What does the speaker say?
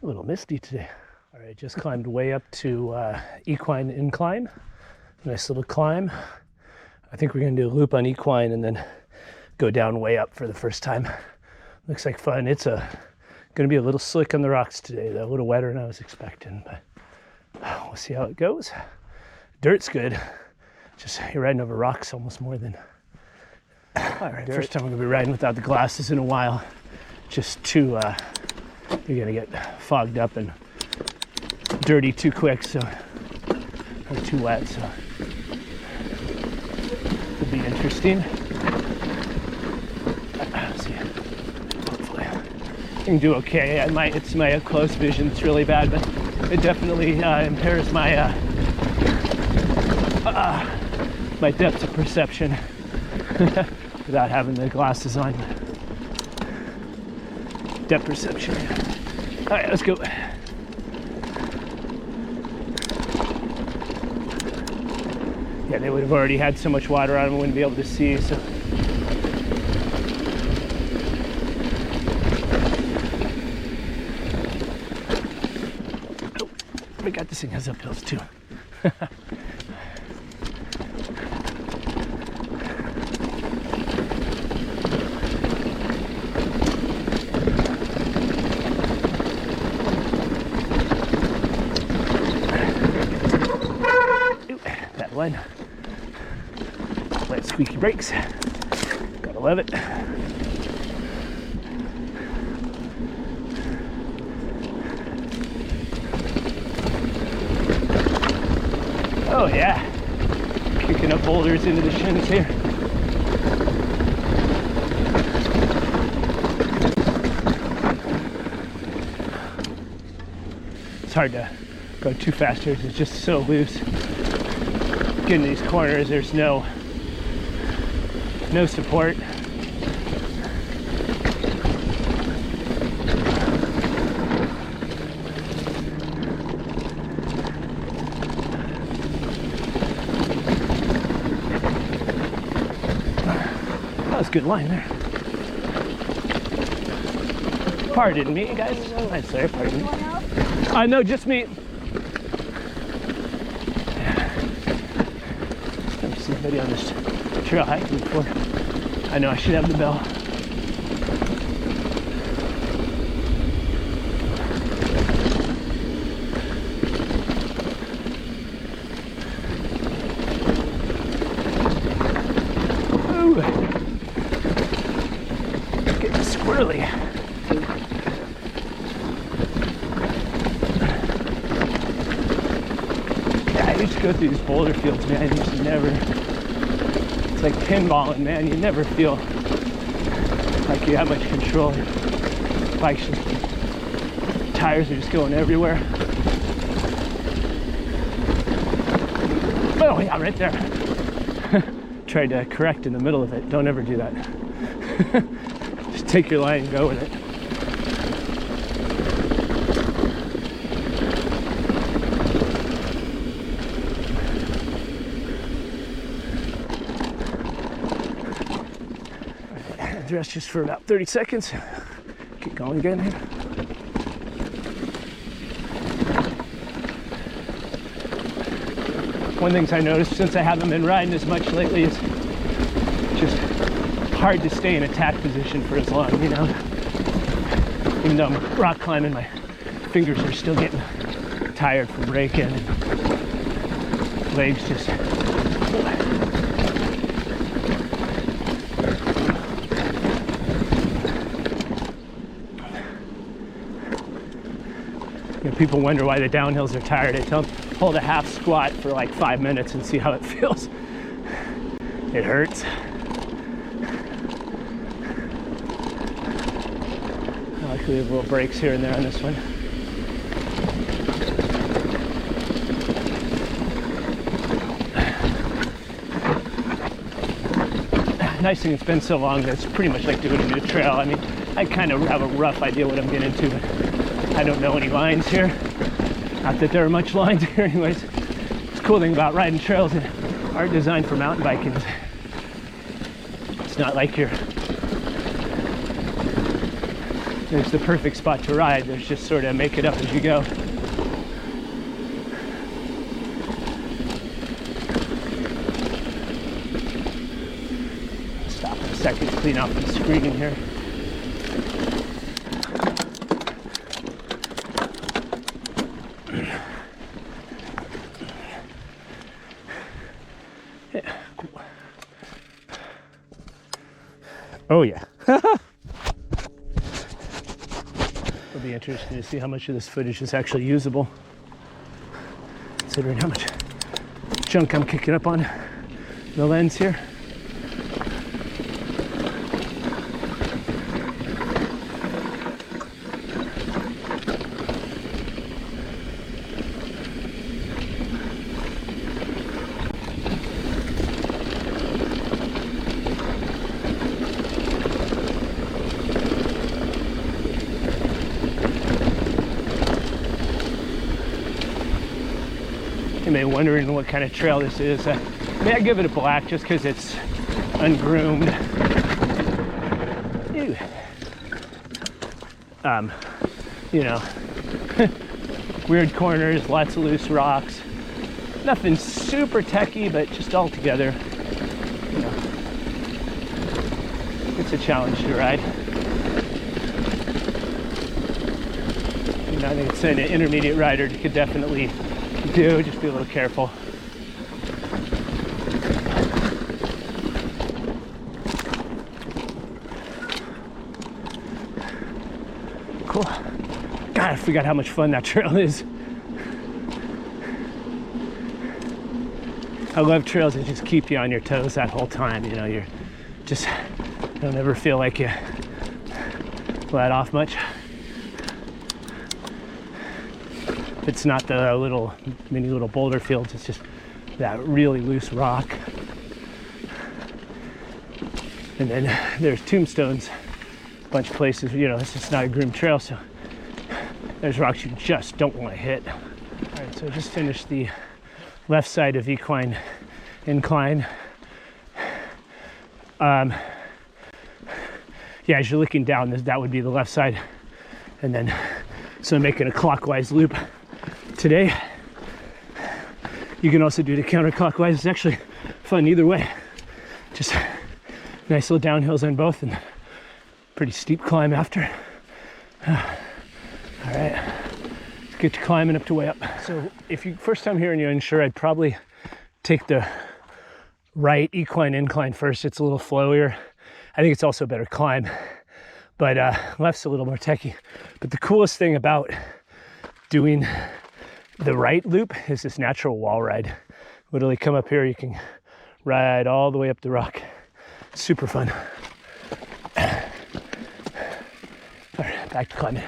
A little misty today. All right, just climbed way up to Equine Incline. Nice little climb. I think we're gonna do a loop on Equine and then go down way up for the first time. Looks like fun. It's gonna be a little slick on the rocks today, though. A little wetter than I was expecting, but we'll see how it goes. Dirt's good. Just you're riding over rocks almost more than. All right, first time I'm gonna be riding without the glasses in a while. Just too, you're gonna get fogged up and dirty too quick, so, or too wet, so it'll be interesting. See, hopefully I can do okay. It's my close vision that's really bad, but it definitely impairs my my depth of perception without having the glasses on. Depth perception. All right, let's go. Yeah, they would have already had so much water on them, I wouldn't be able to see, so. Oh, I forgot this thing has uphills too. One. Light squeaky brakes. Gotta love it. Oh yeah. Kicking up boulders into the shins here. It's hard to go too fast here. It's just so loose. In these corners, there's no support. That was a good line there. Pardon me, guys. I'm sorry, pardon me. No, just me. Somebody on this trail hiking before. I know I should have the bell. Ooh, getting squirrely. Yeah, I used to go through these boulder fields, man. I used to never. It's like pinballing, man. You never feel like you have much control. Bikes just, tires are just going everywhere. Oh yeah, right there. Tried to correct in the middle of it. Don't ever do that. Just take your line and go with it. Rest just for about 30 seconds. Keep going again here. One thing I noticed since I haven't been riding as much lately is just hard to stay in attack position for as long, you know. Even though I'm rock climbing, my fingers are still getting tired from breaking and legs just. People wonder why the downhills are tired. I tell them, hold a half squat for like 5 minutes and see how it feels. It hurts. Luckily, we have little breaks here and there on this one. Nice thing, it's been so long that it's pretty much like doing a new trail. I mean, I kind of have a rough idea what I'm getting into, but I don't know any lines here. Not that there are much lines here anyways. It's a cool thing about riding trails that aren't designed for mountain biking. It's not like you're there's the perfect spot to ride. There's just sort of make it up as you go. Stop in a second to clean off the screen here. Yeah, cool. Oh yeah. It'll be interesting to see how much of this footage is actually usable, considering how much junk I'm kicking up on the lens here. You may be wondering what kind of trail this is. I give it a black just because it's ungroomed. Ew. You know, weird corners, lots of loose rocks. Nothing super techy, but just all together, you know, it's a challenge to ride. And I think it's an intermediate rider could definitely do, just be a little careful. Cool. God, I forgot how much fun that trail is. I love trails that just keep you on your toes that whole time. You know, you're just, you'll never feel like you let off much. It's not the little mini little boulder fields, it's just that really loose rock. And then there's tombstones, a bunch of places, you know, it's just not a groomed trail, so there's rocks you just don't want to hit. All right, so I just finished the left side of Equine Incline. Yeah, as you're looking down, that would be the left side. And then, so I'm making a clockwise loop today. You can also do the counterclockwise. It's actually fun either way. Just nice little downhills on both and pretty steep climb after. All right, let's get to climbing up to way up. So if you first time here and you're unsure, I'd probably take the right Equine Incline first. It's a little flowier. I think it's also a better climb, but left's a little more techy. But the coolest thing about doing the right loop is this natural wall ride. Literally come up here, you can ride all the way up the rock. Super fun. All right, back to climbing.